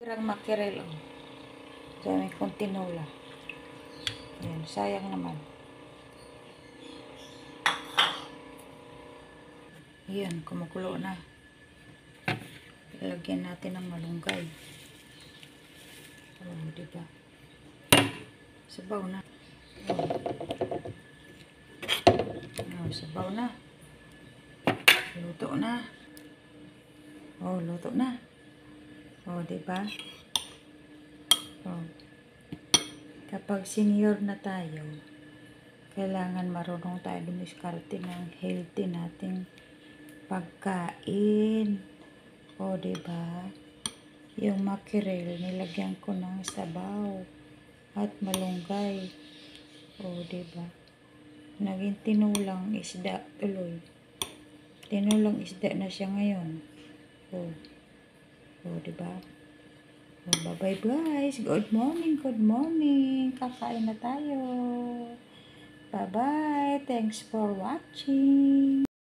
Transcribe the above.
Pirang makirel, oh. Dami kong tinola. Ayan, sayang naman. Ayan, kumukulo na. Lagyan natin ng malunggay. Oh, diba? Sabaw na. Oh, sabaw na. Luto na. Oh, luto na. Oh, diba? Oh. Kapag senior na tayo, kailangan marunong tayo dumiskarte ng healthy nating pagkain. O, diba? Yung mackerel, nilagyan ko ng sabaw at malunggay. O, diba? Naging tinulang isda tuloy. Tinulang isda na siya ngayon. O, diba? O, bye-bye guys. Good morning, good morning. Kakain na tayo. Bye-bye. Thanks for watching.